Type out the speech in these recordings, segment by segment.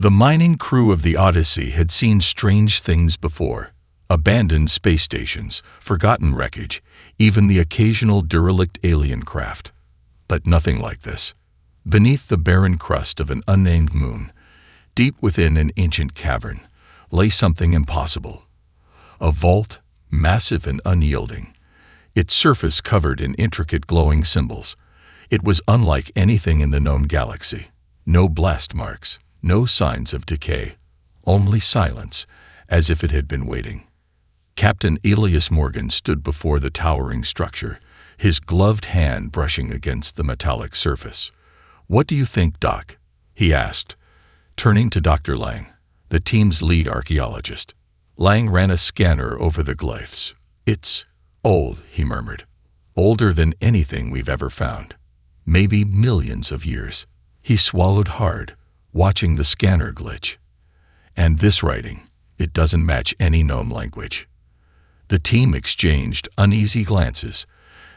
The mining crew of the Odyssey had seen strange things before. Abandoned space stations, forgotten wreckage, even the occasional derelict alien craft. But nothing like this. Beneath the barren crust of an unnamed moon, deep within an ancient cavern, lay something impossible. A vault, massive and unyielding, its surface covered in intricate glowing symbols. It was unlike anything in the known galaxy. No blast marks, no signs of decay, only silence, as if it had been waiting. Captain Elias Morgan stood before the towering structure, his gloved hand brushing against the metallic surface. "What do you think, Doc?" he asked, turning to Dr. Lang, the team's lead archaeologist. Lang ran a scanner over the glyphs. "It's old," he murmured. "Older than anything we've ever found. Maybe millions of years." He swallowed hard, watching the scanner glitch. "And this writing, it doesn't match any known language." The team exchanged uneasy glances.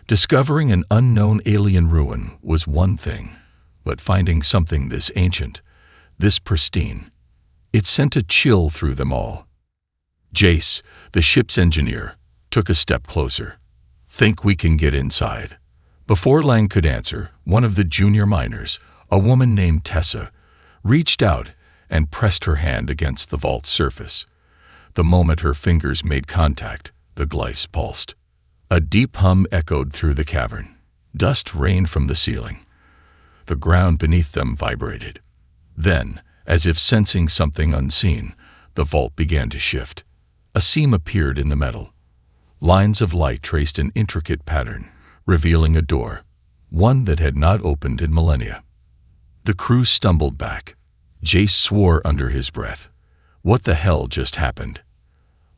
Discovering an unknown alien ruin was one thing, but finding something this ancient, this pristine, it sent a chill through them all. Jace, the ship's engineer, took a step closer. "Think we can get inside?" Before Lang could answer, one of the junior miners, a woman named Tessa, reached out and pressed her hand against the vault's surface. The moment her fingers made contact, the glyphs pulsed. A deep hum echoed through the cavern. Dust rained from the ceiling. The ground beneath them vibrated. Then, as if sensing something unseen, the vault began to shift. A seam appeared in the metal. Lines of light traced an intricate pattern, revealing a door, one that had not opened in millennia. The crew stumbled back. Jace swore under his breath. What the hell just happened?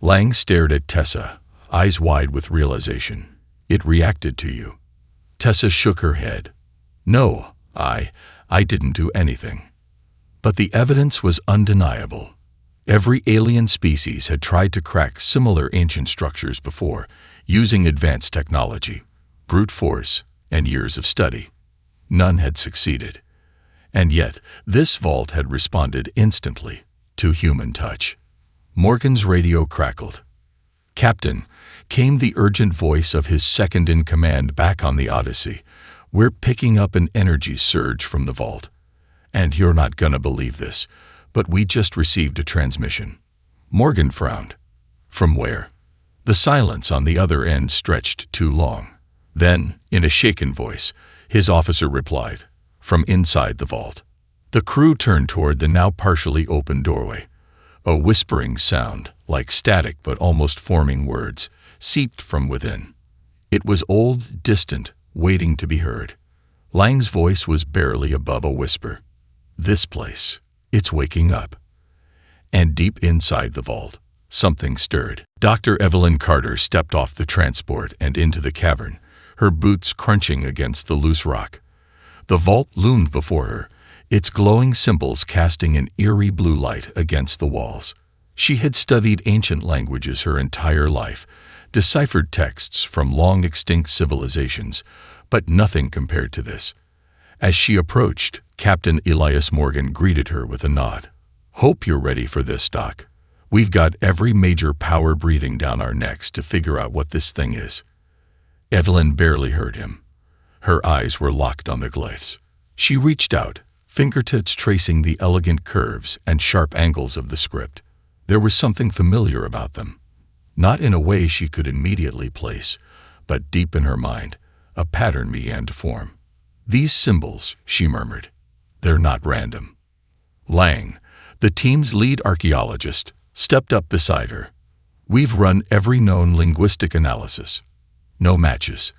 Lang stared at Tessa, eyes wide with realization. "It reacted to you." Tessa shook her head. "No, I didn't do anything." But the evidence was undeniable. Every alien species had tried to crack similar ancient structures before, using advanced technology, brute force, and years of study. None had succeeded. And yet, this vault had responded instantly to human touch. Morgan's radio crackled. "Captain," came the urgent voice of his second-in-command back on the Odyssey, "we're picking up an energy surge from the vault. And you're not gonna believe this, but we just received a transmission." Morgan frowned. "From where?" The silence on the other end stretched too long. Then, in a shaken voice, his officer replied, "From inside the vault." The crew turned toward the now partially open doorway. A whispering sound, like static but almost forming words, seeped from within. It was old, distant, waiting to be heard. Lang's voice was barely above a whisper. "This place, it's waking up." And deep inside the vault, something stirred. Dr. Evelyn Carter stepped off the transport and into the cavern, her boots crunching against the loose rock. The vault loomed before her, its glowing symbols casting an eerie blue light against the walls. She had studied ancient languages her entire life, deciphered texts from long-extinct civilizations, but nothing compared to this. As she approached, Captain Elias Morgan greeted her with a nod. "Hope you're ready for this, Doc. We've got every major power breathing down our necks to figure out what this thing is." Evelyn barely heard him. Her eyes were locked on the glyphs. She reached out, fingertips tracing the elegant curves and sharp angles of the script. There was something familiar about them. Not in a way she could immediately place, but deep in her mind, a pattern began to form. "These symbols," she murmured, "they're not random." Lang, the team's lead archaeologist, stepped up beside her. "We've run every known linguistic analysis. No matches."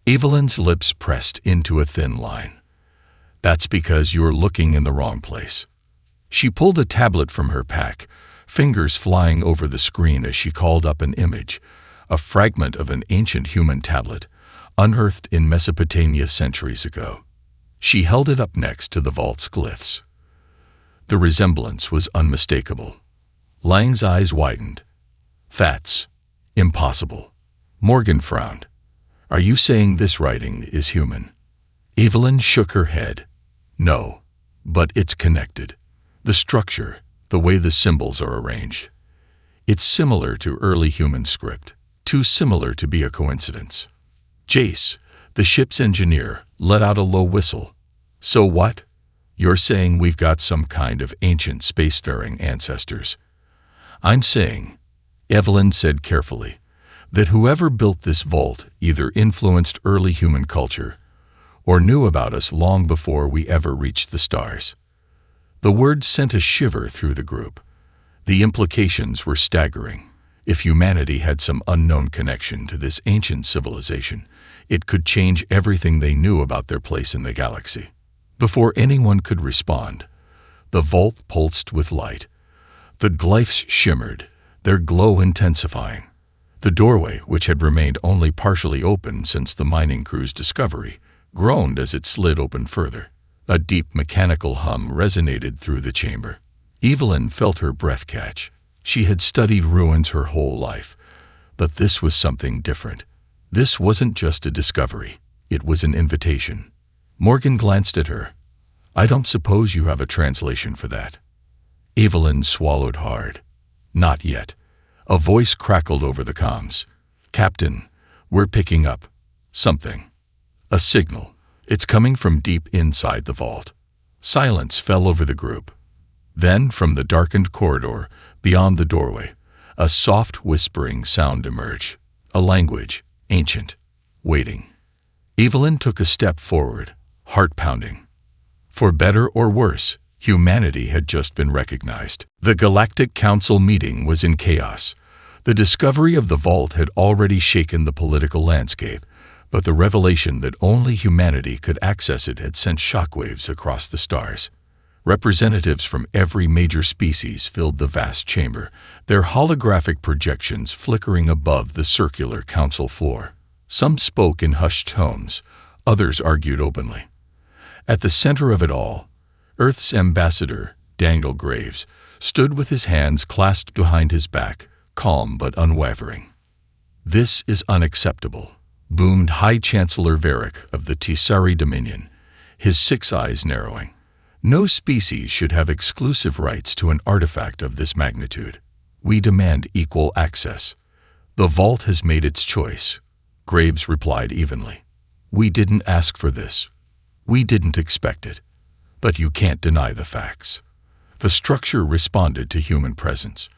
Evelyn's lips pressed into a thin line. "That's because you're looking in the wrong place." She pulled a tablet from her pack, fingers flying over the screen as she called up an image, a fragment of an ancient human tablet, unearthed in Mesopotamia centuries ago. She held it up next to the vault's glyphs. The resemblance was unmistakable. Lang's eyes widened. "That's impossible." Morgan frowned. "Are you saying this writing is human?" Evelyn shook her head. "No, but it's connected. The structure, the way the symbols are arranged. It's similar to early human script, too similar to be a coincidence. Jace, the ship's engineer, let out a low whistle. So what? You're saying we've got some kind of ancient spacefaring ancestors. I'm saying, Evelyn said carefully, that whoever built this vault either influenced early human culture or knew about us long before we ever reached the stars. The word sent a shiver through the group. The implications were staggering. If humanity had some unknown connection to this ancient civilization, it could change everything they knew about their place in the galaxy. Before anyone could respond, the vault pulsed with light. The glyphs shimmered, their glow intensifying. The doorway, which had remained only partially open since the mining crew's discovery, groaned as it slid open further. A deep mechanical hum resonated through the chamber. Evelyn felt her breath catch. She had studied ruins her whole life, but this was something different. This wasn't just a discovery, it was an invitation. Morgan glanced at her. I don't suppose you have a translation for that. Evelyn swallowed hard. Not yet. A voice crackled over the comms. Captain, we're picking up something. A signal. It's coming from deep inside the vault. Silence fell over the group. Then, from the darkened corridor, beyond the doorway, a soft whispering sound emerged. A language, ancient, waiting. Evelyn took a step forward, heart pounding. For better or worse, humanity had just been recognized. The Galactic Council meeting was in chaos. The discovery of the vault had already shaken the political landscape, but the revelation that only humanity could access it had sent shockwaves across the stars. Representatives from every major species filled the vast chamber, their holographic projections flickering above the circular council floor. Some spoke in hushed tones, others argued openly. At the center of it all, Earth's ambassador, Daniel Graves, stood with his hands clasped behind his back, calm but unwavering. This is unacceptable, boomed High Chancellor Varric of the Tisari Dominion, his 6 eyes narrowing. No species should have exclusive rights to an artifact of this magnitude. We demand equal access. The vault has made its choice, Graves replied evenly. We didn't ask for this. We didn't expect it. But you can't deny the facts. The structure responded to human presence.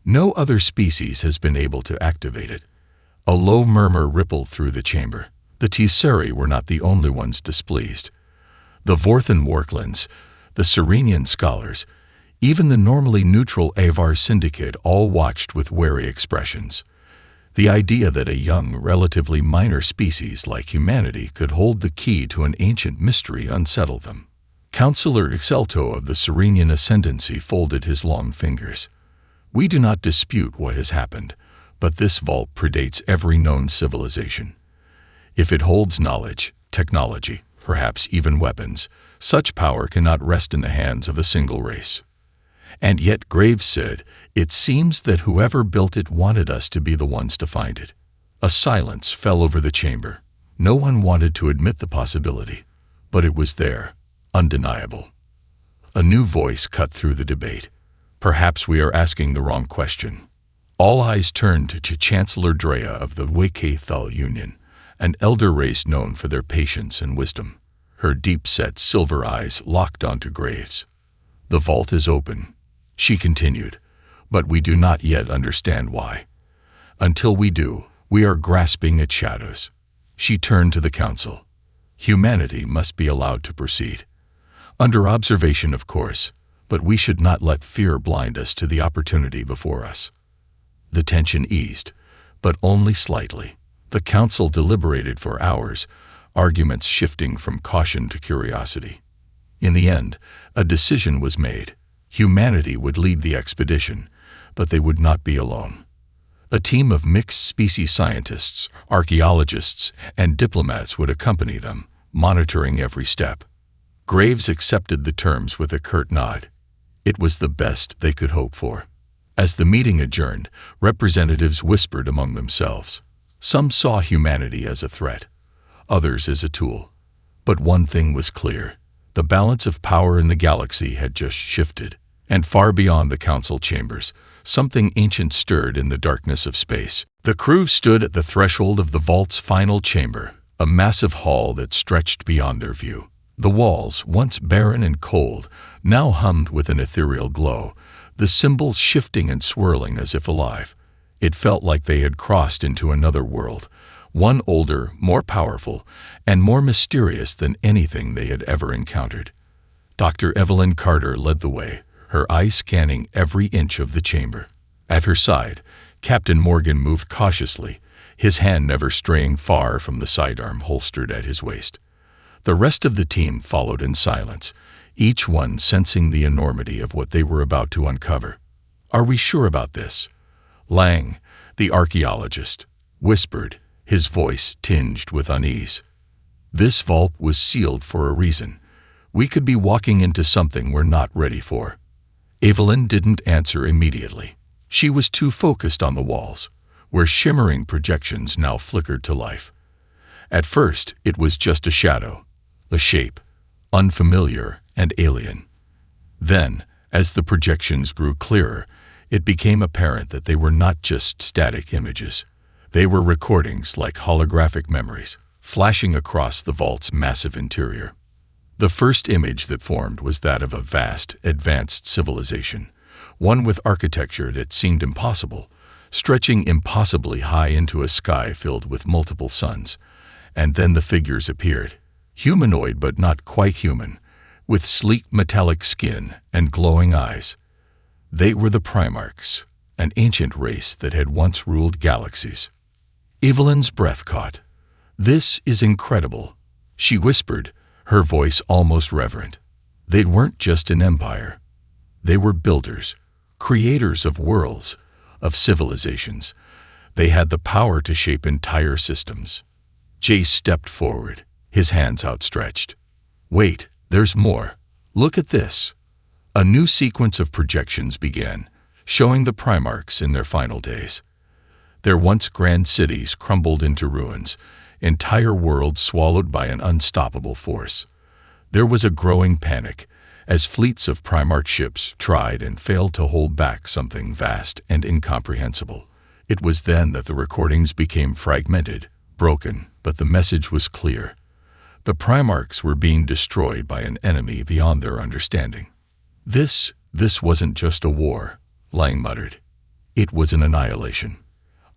No other species has been able to activate it. A low murmur rippled through the chamber. The Tisari were not the only ones displeased. The Vorthan Worklins, the Serenian scholars, even the normally neutral Avar Syndicate all watched with wary expressions. The idea that a young, relatively minor species like humanity could hold the key to an ancient mystery unsettled them. Councillor Excelto of the Serenian Ascendancy folded his long fingers. We do not dispute what has happened, but this vault predates every known civilization. If it holds knowledge, technology, perhaps even weapons, such power cannot rest in the hands of a single race. And yet, Graves said, it seems that whoever built it wanted us to be the ones to find it. A silence fell over the chamber. No one wanted to admit the possibility, but it was there, undeniable. A new voice cut through the debate. Perhaps we are asking the wrong question. All eyes turned to Chancellor Drea of the Wakathal Union, an elder race known for their patience and wisdom. Her deep-set silver eyes locked onto Graves. The vault is open, she continued, but we do not yet understand why. Until we do, we are grasping at shadows. She turned to the council. Humanity must be allowed to proceed. Under observation, of course, but we should not let fear blind us to the opportunity before us. The tension eased, but only slightly. The council deliberated for hours, arguments shifting from caution to curiosity. In the end, a decision was made. Humanity would lead the expedition, but they would not be alone. A team of mixed-species scientists, archaeologists, and diplomats would accompany them, monitoring every step. Graves accepted the terms with a curt nod. It was the best they could hope for. As the meeting adjourned, representatives whispered among themselves. Some saw humanity as a threat, others as a tool. But one thing was clear. The balance of power in the galaxy had just shifted. And far beyond the council chambers, something ancient stirred in the darkness of space. The crew stood at the threshold of the vault's final chamber, a massive hall that stretched beyond their view. The walls, once barren and cold, now hummed with an ethereal glow, the symbols shifting and swirling as if alive. It felt like they had crossed into another world, one older, more powerful, and more mysterious than anything they had ever encountered. Dr. Evelyn Carter led the way, her eyes scanning every inch of the chamber. At her side, Captain Morgan moved cautiously, his hand never straying far from the sidearm holstered at his waist. The rest of the team followed in silence, each one sensing the enormity of what they were about to uncover. "Are we sure about this?" Lang, the archaeologist, whispered, his voice tinged with unease. "This vault was sealed for a reason. We could be walking into something we're not ready for." Evelyn didn't answer immediately. She was too focused on the walls, where shimmering projections now flickered to life. At first, it was just a shadow, a shape, unfamiliar and alien. Then, as the projections grew clearer, it became apparent that they were not just static images. They were recordings like holographic memories, flashing across the vault's massive interior. The first image that formed was that of a vast, advanced civilization, one with architecture that seemed impossible, stretching impossibly high into a sky filled with multiple suns. And then the figures appeared, humanoid but not quite human, with sleek metallic skin and glowing eyes. They were the Primarchs, an ancient race that had once ruled galaxies. Evelyn's breath caught. "This is incredible," she whispered, her voice almost reverent. They weren't just an empire. They were builders, creators of worlds, of civilizations. They had the power to shape entire systems. Jace stepped forward, his hands outstretched. "Wait, there's more. Look at this." A new sequence of projections began, showing the Primarchs in their final days. Their once grand cities crumbled into ruins, entire worlds swallowed by an unstoppable force. There was a growing panic, as fleets of Primarch ships tried and failed to hold back something vast and incomprehensible. It was then that the recordings became fragmented, broken, but the message was clear. The Primarchs were being destroyed by an enemy beyond their understanding. This wasn't just a war," Lang muttered. "It was an annihilation."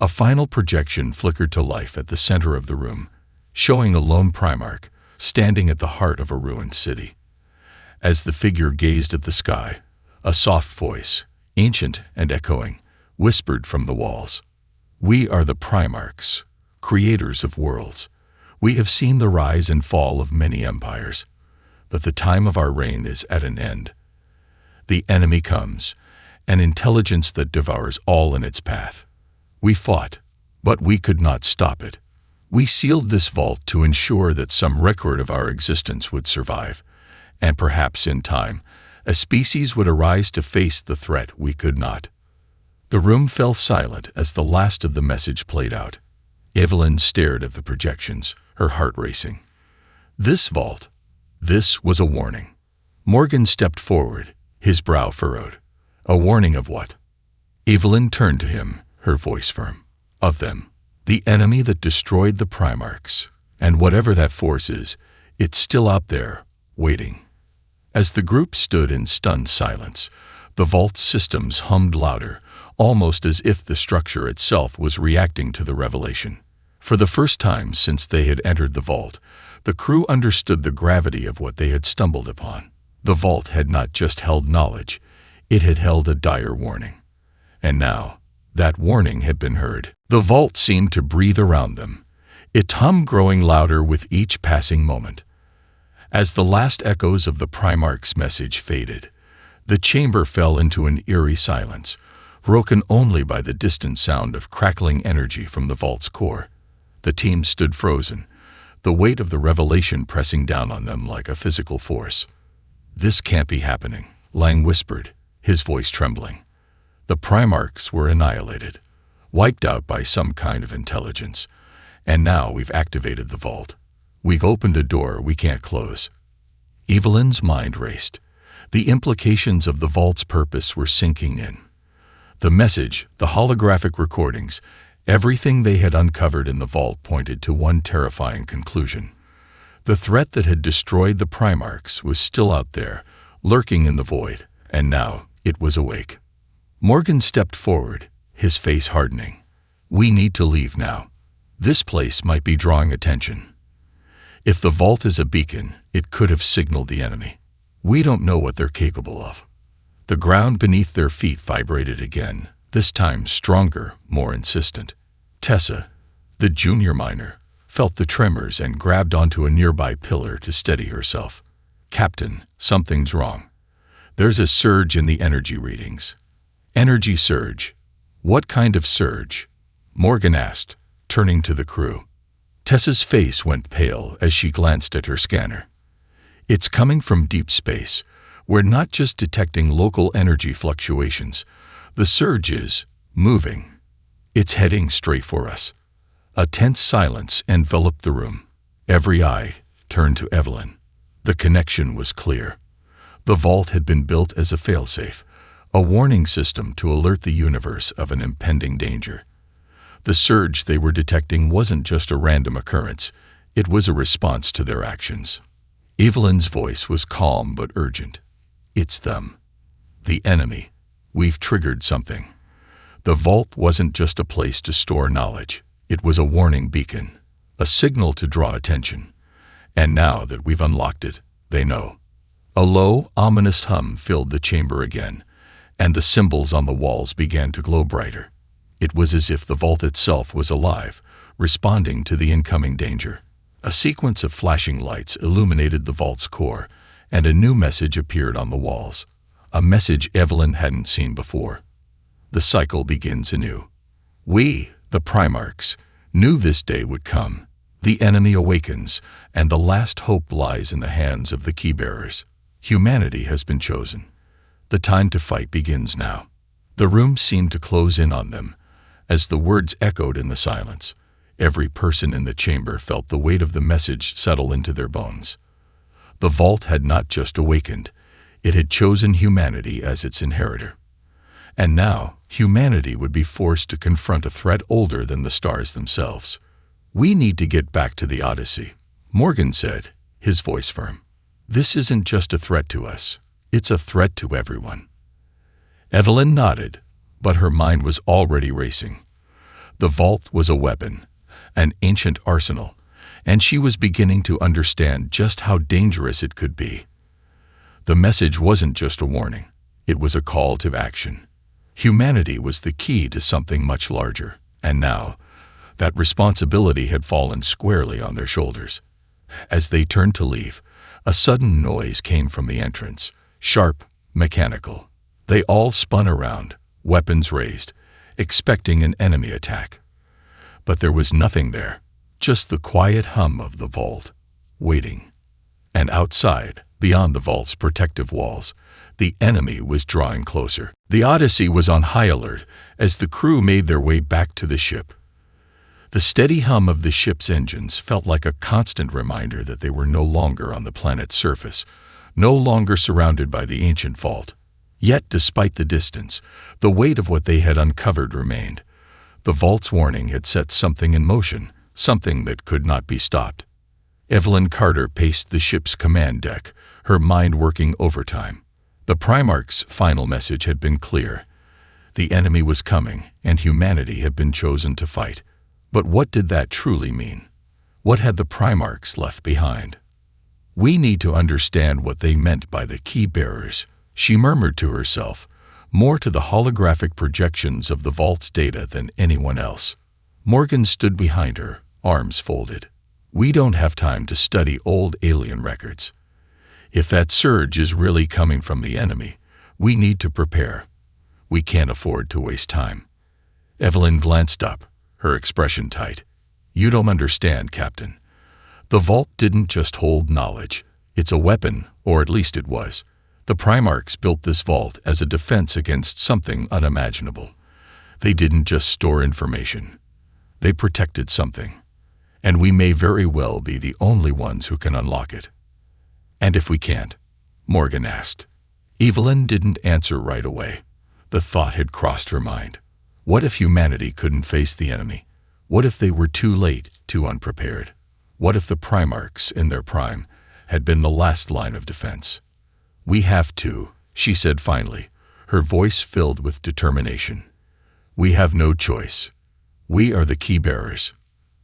A final projection flickered to life at the center of the room, showing a lone Primarch standing at the heart of a ruined city. As the figure gazed at the sky, a soft voice, ancient and echoing, whispered from the walls, "We are the Primarchs, creators of worlds. We have seen the rise and fall of many empires, but the time of our reign is at an end. The enemy comes, an intelligence that devours all in its path. We fought, but we could not stop it. We sealed this vault to ensure that some record of our existence would survive, and perhaps in time, a species would arise to face the threat we could not." The room fell silent as the last of the message played out. Evelyn stared at the projections, her heart racing. This vault, this was a warning. Morgan stepped forward, his brow furrowed. A warning of what? Evelyn turned to him, her voice firm. "Of them. The enemy that destroyed the Primarchs. And whatever that force is, it's still out there, waiting." As the group stood in stunned silence, the vault's systems hummed louder, almost as if the structure itself was reacting to the revelation. For the first time since they had entered the vault, the crew understood the gravity of what they had stumbled upon. The vault had not just held knowledge, it had held a dire warning. And now, that warning had been heard. The vault seemed to breathe around them, its hum growing louder with each passing moment. As the last echoes of the Primarch's message faded, the chamber fell into an eerie silence, broken only by the distant sound of crackling energy from the vault's core. The team stood frozen, the weight of the revelation pressing down on them like a physical force. "This can't be happening," Lang whispered, his voice trembling. "The Primarchs were annihilated, wiped out by some kind of intelligence, and now we've activated the vault. We've opened a door we can't close." Evelyn's mind raced. The implications of the vault's purpose were sinking in. The message, the holographic recordings, everything they had uncovered in the vault pointed to one terrifying conclusion. The threat that had destroyed the Primarchs was still out there, lurking in the void, and now it was awake. Morgan stepped forward, his face hardening. "We need to leave now. This place might be drawing attention. If the vault is a beacon, it could have signaled the enemy. We don't know what they're capable of." The ground beneath their feet vibrated again, this time stronger, more insistent. Tessa, the junior miner, felt the tremors and grabbed onto a nearby pillar to steady herself. "Captain, something's wrong. There's a surge in the energy readings." "Energy surge? What kind of surge?" Morgan asked, turning to the crew. Tessa's face went pale as she glanced at her scanner. "It's coming from deep space. We're not just detecting local energy fluctuations. The surge is moving. It's heading straight for us." A tense silence enveloped the room. Every eye turned to Evelyn. The connection was clear. The vault had been built as a failsafe, a warning system to alert the universe of an impending danger. The surge they were detecting wasn't just a random occurrence, it was a response to their actions. Evelyn's voice was calm but urgent. "It's them. The enemy. We've triggered something." The vault wasn't just a place to store knowledge. It was a warning beacon, a signal to draw attention. And now that we've unlocked it, they know. A low, ominous hum filled the chamber again, and the symbols on the walls began to glow brighter. It was as if the vault itself was alive, responding to the incoming danger. A sequence of flashing lights illuminated the vault's core, and a new message appeared on the walls. A message Evelyn hadn't seen before. The cycle begins anew. "We, the Primarchs, knew this day would come. The enemy awakens, and the last hope lies in the hands of the keybearers. Humanity has been chosen. The time to fight begins now." The room seemed to close in on them. As the words echoed in the silence, every person in the chamber felt the weight of the message settle into their bones. The vault had not just awakened, it had chosen humanity as its inheritor. And now, humanity would be forced to confront a threat older than the stars themselves. "We need to get back to the Odyssey," Morgan said, his voice firm. "This isn't just a threat to us, it's a threat to everyone." Evelyn nodded, but her mind was already racing. The vault was a weapon, an ancient arsenal, and she was beginning to understand just how dangerous it could be. The message wasn't just a warning, it was a call to action. Humanity was the key to something much larger, and now, that responsibility had fallen squarely on their shoulders. As they turned to leave, a sudden noise came from the entrance, sharp, mechanical. They all spun around, weapons raised, expecting an enemy attack. But there was nothing there, just the quiet hum of the vault, waiting. And outside, beyond the vault's protective walls, the enemy was drawing closer. The Odyssey was on high alert as the crew made their way back to the ship. The steady hum of the ship's engines felt like a constant reminder that they were no longer on the planet's surface, no longer surrounded by the ancient vault. Yet, despite the distance, the weight of what they had uncovered remained. The vault's warning had set something in motion, something that could not be stopped. Evelyn Carter paced the ship's command deck, her mind working overtime. The Primarch's final message had been clear. The enemy was coming, and humanity had been chosen to fight. But what did that truly mean? What had the Primarchs left behind? "We need to understand what they meant by the key bearers," she murmured to herself, more to the holographic projections of the vault's data than anyone else. Morgan stood behind her, arms folded. "We don't have time to study old alien records. If that surge is really coming from the enemy, we need to prepare. We can't afford to waste time." Evelyn glanced up, her expression tight. "You don't understand, Captain. The vault didn't just hold knowledge. It's a weapon, or at least it was. The Primarchs built this vault as a defense against something unimaginable. They didn't just store information. They protected something. And we may very well be the only ones who can unlock it." "And if we can't?" Morgan asked. Evelyn didn't answer right away. The thought had crossed her mind. What if humanity couldn't face the enemy? What if they were too late, too unprepared? What if the Primarchs, in their prime, had been the last line of defense? "We have to," she said finally, her voice filled with determination. "We have no choice. We are the key bearers."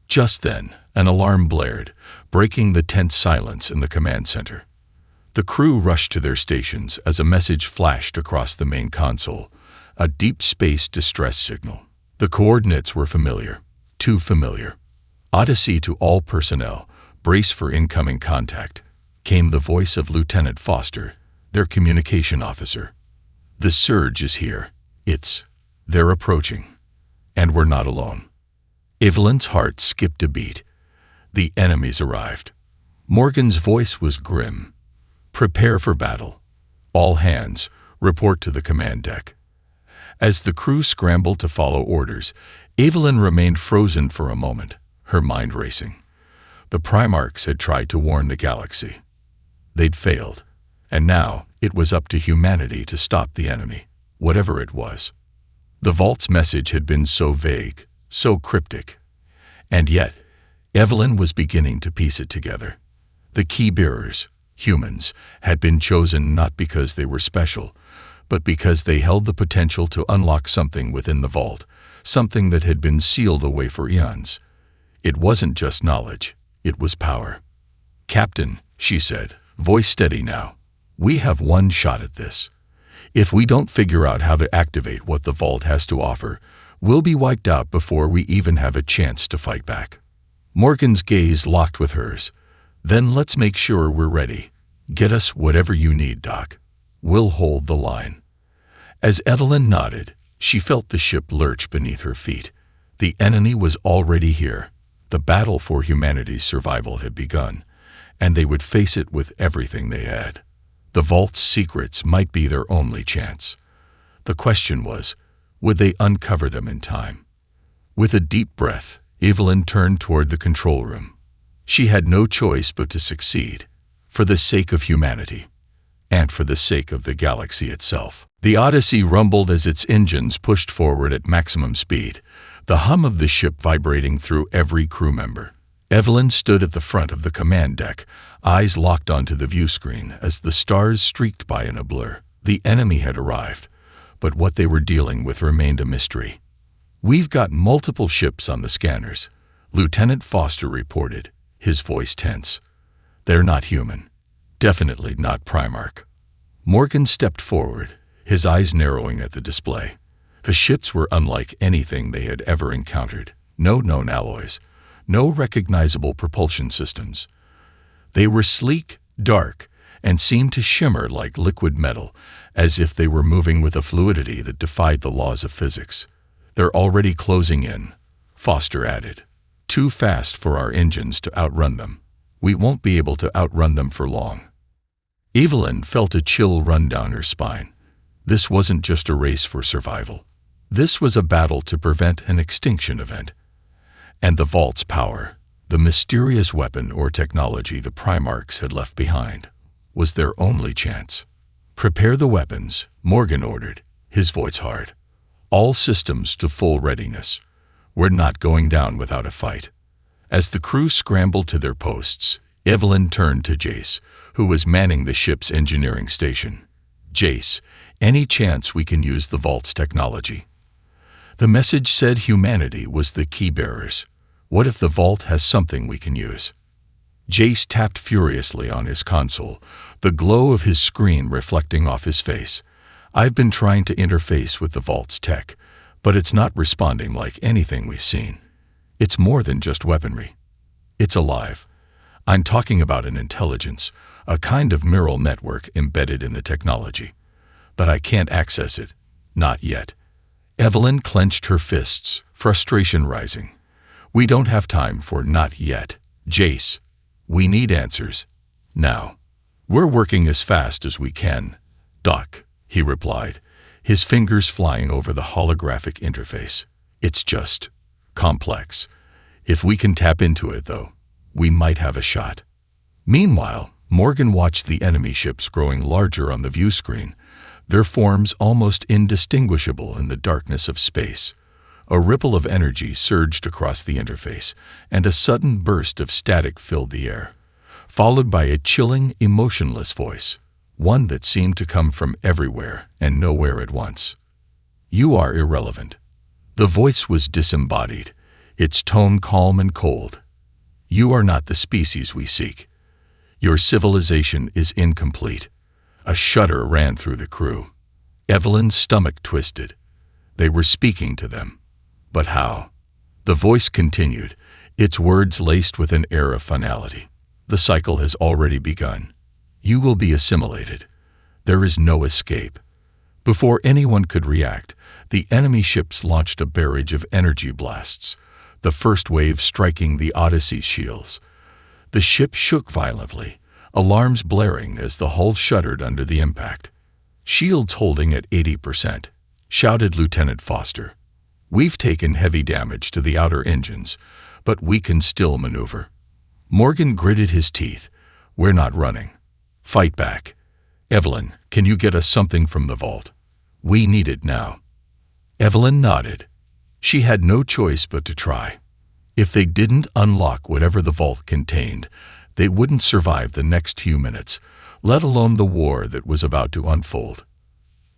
Just then, an alarm blared, breaking the tense silence in the command center. The crew rushed to their stations as a message flashed across the main console, a deep space distress signal. The coordinates were familiar, too familiar. "Odyssey to all personnel, brace for incoming contact," came the voice of Lieutenant Foster, their communication officer. "The surge is here. They're approaching. And we're not alone." Evelyn's heart skipped a beat. The enemies arrived. Morgan's voice was grim. "Prepare for battle. All hands, report to the command deck." As the crew scrambled to follow orders, Evelyn remained frozen for a moment, her mind racing. The Primarchs had tried to warn the galaxy. They'd failed, and now it was up to humanity to stop the enemy, whatever it was. The Vault's message had been so vague, so cryptic, and yet Evelyn was beginning to piece it together. The key bearers, humans, had been chosen not because they were special, but because they held the potential to unlock something within the Vault, something that had been sealed away for eons. It wasn't just knowledge, it was power. "Captain," she said, voice steady now, "we have one shot at this. If we don't figure out how to activate what the Vault has to offer, we'll be wiped out before we even have a chance to fight back." Morgan's gaze locked with hers. "Then let's make sure we're ready. Get us whatever you need, Doc. We'll hold the line." As Evelyn nodded, she felt the ship lurch beneath her feet. The enemy was already here. The battle for humanity's survival had begun, and they would face it with everything they had. The Vault's secrets might be their only chance. The question was, would they uncover them in time? With a deep breath, Evelyn turned toward the control room. She had no choice but to succeed, for the sake of humanity, and for the sake of the galaxy itself. The Odyssey rumbled as its engines pushed forward at maximum speed, the hum of the ship vibrating through every crew member. Evelyn stood at the front of the command deck, eyes locked onto the view screen as the stars streaked by in a blur. The enemy had arrived, but what they were dealing with remained a mystery. "We've got multiple ships on the scanners," Lieutenant Foster reported, his voice tense. "They're not human. Definitely not Primarch." Morgan stepped forward, his eyes narrowing at the display. The ships were unlike anything they had ever encountered. No known alloys, no recognizable propulsion systems. They were sleek, dark, and seemed to shimmer like liquid metal, as if they were moving with a fluidity that defied the laws of physics. "They're already closing in," Foster added. "Too fast for our engines to outrun them. We won't be able to outrun them for long." Evelyn felt a chill run down her spine. This wasn't just a race for survival. This was a battle to prevent an extinction event. And the Vault's power, the mysterious weapon or technology the Primarchs had left behind, was their only chance. "Prepare the weapons," Morgan ordered, his voice hard. "All systems to full readiness. We're not going down without a fight." As the crew scrambled to their posts, Evelyn turned to Jace, who was manning the ship's engineering station. "Jace, any chance we can use the Vault's technology?" The message said humanity was the key bearers. What if the Vault has something we can use? Jace tapped furiously on his console, the glow of his screen reflecting off his face. "I've been trying to interface with the Vault's tech, but it's not responding like anything we've seen. It's more than just weaponry. It's alive. I'm talking about an intelligence, a kind of neural network embedded in the technology. But I can't access it. Not yet." Evelyn clenched her fists, frustration rising. "We don't have time for not yet, Jace. We need answers. Now." "We're working as fast as we can, Doc," he replied, his fingers flying over the holographic interface. "It's just complex. If we can tap into it, though, we might have a shot." Meanwhile, Morgan watched the enemy ships growing larger on the view screen, their forms almost indistinguishable in the darkness of space. A ripple of energy surged across the interface, and a sudden burst of static filled the air, followed by a chilling, emotionless voice, one that seemed to come from everywhere and nowhere at once. "You are irrelevant." The voice was disembodied, its tone calm and cold. "You are not the species we seek. Your civilization is incomplete." A shudder ran through the crew. Evelyn's stomach twisted. They were speaking to them. But how? The voice continued, its words laced with an air of finality. "The cycle has already begun. You will be assimilated. There is no escape." Before anyone could react, the enemy ships launched a barrage of energy blasts, the first wave striking the Odyssey's shields. The ship shook violently, alarms blaring as the hull shuddered under the impact. "Shields holding at 80%, shouted Lieutenant Foster. "We've taken heavy damage to the outer engines, but we can still maneuver." Morgan gritted his teeth. "We're not running. Fight back. Evelyn, can you get us something from the vault? We need it now." Evelyn nodded. She had no choice but to try. If they didn't unlock whatever the vault contained, they wouldn't survive the next few minutes, let alone the war that was about to unfold.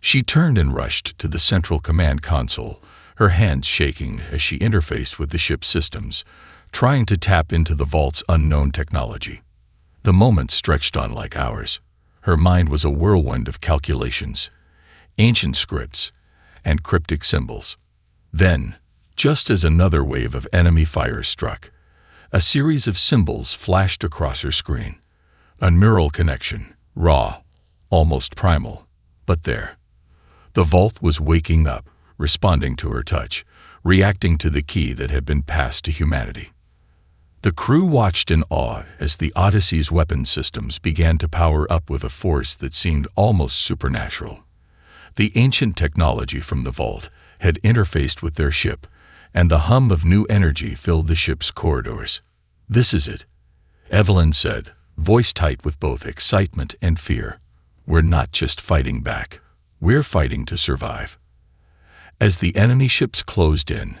She turned and rushed to the central command console, her hands shaking as she interfaced with the ship's systems, trying to tap into the vault's unknown technology. The moments stretched on like hours. Her mind was a whirlwind of calculations, ancient scripts, and cryptic symbols. Then, just as another wave of enemy fire struck, a series of symbols flashed across her screen. A neural connection, raw, almost primal, but there. The vault was waking up, responding to her touch, reacting to the key that had been passed to humanity. The crew watched in awe as the Odyssey's weapon systems began to power up with a force that seemed almost supernatural. The ancient technology from the vault had interfaced with their ship, and the hum of new energy filled the ship's corridors. "This is it," Evelyn said, voice tight with both excitement and fear. "We're not just fighting back. We're fighting to survive." As the enemy ships closed in,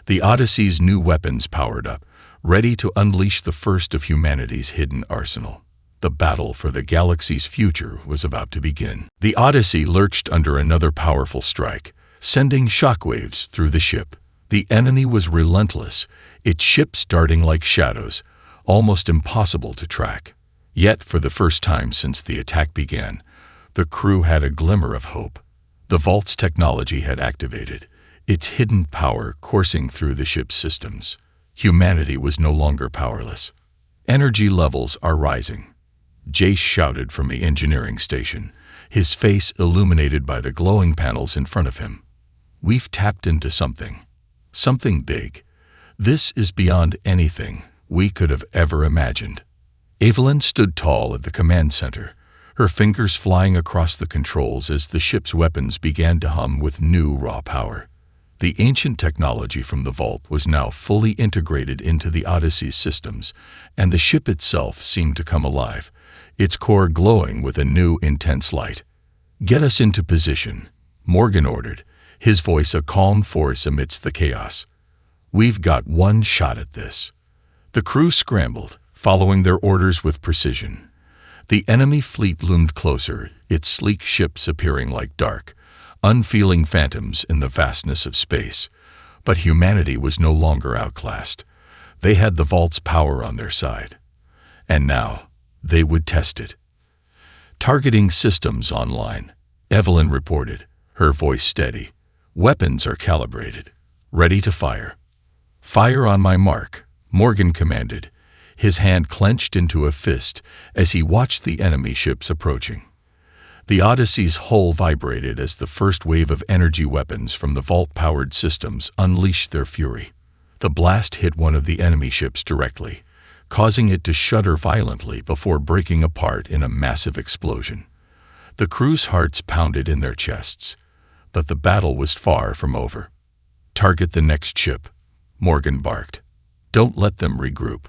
the Odyssey's new weapons powered up, ready to unleash the first of humanity's hidden arsenal. The battle for the galaxy's future was about to begin. The Odyssey lurched under another powerful strike, sending shockwaves through the ship. The enemy was relentless, its ships darting like shadows, almost impossible to track. Yet, for the first time since the attack began, the crew had a glimmer of hope. The vault's technology had activated, its hidden power coursing through the ship's systems. Humanity was no longer powerless. "Energy levels are rising," Jace shouted from the engineering station, his face illuminated by the glowing panels in front of him. "We've tapped into something big. This is beyond anything we could have ever imagined." Evelyn stood tall at the command center, her fingers flying across the controls as the ship's weapons began to hum with new raw power. The ancient technology from the vault was now fully integrated into the Odyssey's systems, and the ship itself seemed to come alive, its core glowing with a new, intense light. "Get us into position," Morgan ordered, his voice a calm force amidst the chaos. "We've got one shot at this." The crew scrambled, following their orders with precision. The enemy fleet loomed closer, its sleek ships appearing like dark, unfeeling phantoms in the vastness of space. But humanity was no longer outclassed. They had the vault's power on their side. And now, they would test it. "Targeting systems online," Evelyn reported, her voice steady. "Weapons are calibrated, ready to fire." "Fire on my mark," Morgan commanded, his hand clenched into a fist as he watched the enemy ships approaching. The Odyssey's hull vibrated as the first wave of energy weapons from the vault-powered systems unleashed their fury. The blast hit one of the enemy ships directly, causing it to shudder violently before breaking apart in a massive explosion. The crew's hearts pounded in their chests, but the battle was far from over. "Target the next ship," Morgan barked. "Don't let them regroup."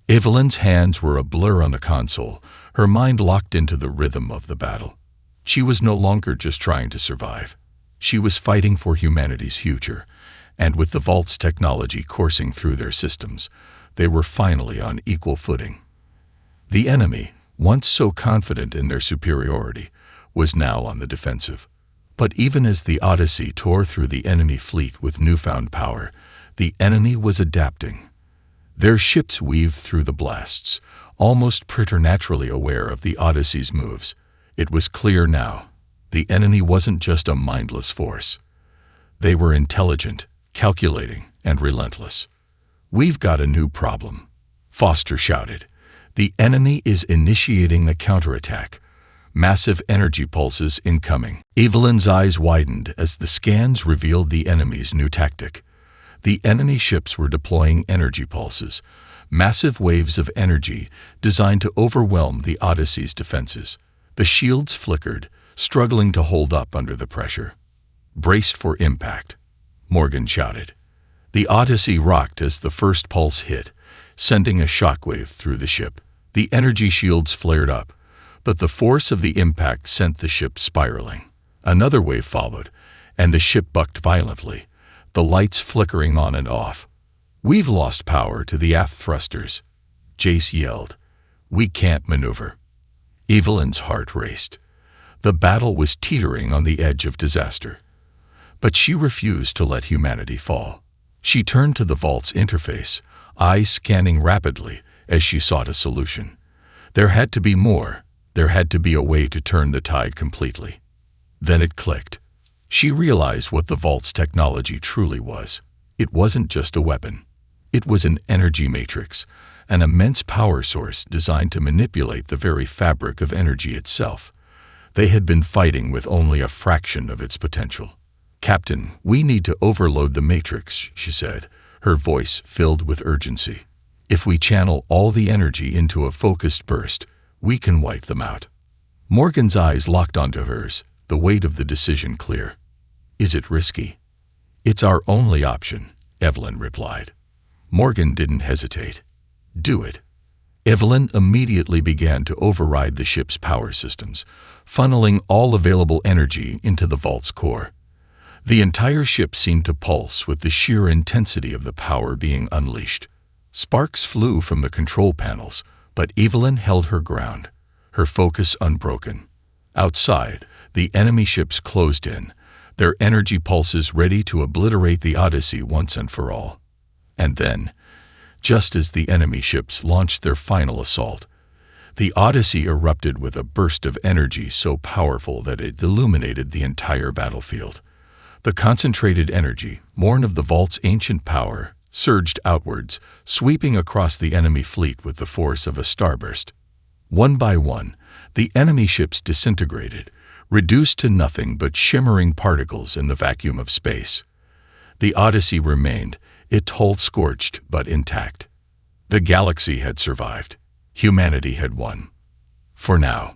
Evelyn's hands were a blur on the console, her mind locked into the rhythm of the battle. She was no longer just trying to survive. She was fighting for humanity's future, and with the Vault's technology coursing through their systems, they were finally on equal footing. The enemy, once so confident in their superiority, was now on the defensive. But even as the Odyssey tore through the enemy fleet with newfound power, the enemy was adapting. Their ships weaved through the blasts, almost preternaturally aware of the Odyssey's moves. It was clear now, the enemy wasn't just a mindless force. They were intelligent, calculating, and relentless. "We've got a new problem," Foster shouted. "The enemy is initiating a counterattack. Massive energy pulses incoming." Evelyn's eyes widened as the scans revealed the enemy's new tactic. The enemy ships were deploying energy pulses, massive waves of energy designed to overwhelm the Odyssey's defenses. The shields flickered, struggling to hold up under the pressure. "Braced for impact," Morgan shouted. The Odyssey rocked as the first pulse hit, sending a shockwave through the ship. The energy shields flared up, but the force of the impact sent the ship spiraling. Another wave followed, and the ship bucked violently, the lights flickering on and off. "We've lost power to the aft thrusters," Jace yelled. "We can't maneuver." Evelyn's heart raced. The battle was teetering on the edge of disaster. But she refused to let humanity fall. She turned to the Vault's interface, eyes scanning rapidly as she sought a solution. There had to be more. There had to be a way to turn the tide completely. Then it clicked. She realized what the Vault's technology truly was. It wasn't just a weapon. It was an energy matrix, an immense power source designed to manipulate the very fabric of energy itself. They had been fighting with only a fraction of its potential. "Captain, we need to overload the matrix," she said, her voice filled with urgency. "If we channel all the energy into a focused burst, we can wipe them out." Morgan's eyes locked onto hers, the weight of the decision clear. "Is it risky?" "It's our only option," Evelyn replied. Morgan didn't hesitate. "Do it." Evelyn immediately began to override the ship's power systems, funneling all available energy into the Vault's core. The entire ship seemed to pulse with the sheer intensity of the power being unleashed. Sparks flew from the control panels, but Evelyn held her ground, her focus unbroken. Outside, the enemy ships closed in, their energy pulses ready to obliterate the Odyssey once and for all. And then, just as the enemy ships launched their final assault, the Odyssey erupted with a burst of energy so powerful that it illuminated the entire battlefield. The concentrated energy, born of the Vault's ancient power, surged outwards, sweeping across the enemy fleet with the force of a starburst. One by one, the enemy ships disintegrated, reduced to nothing but shimmering particles in the vacuum of space. The Odyssey remained, its hull scorched but intact. The galaxy had survived. Humanity had won. For now.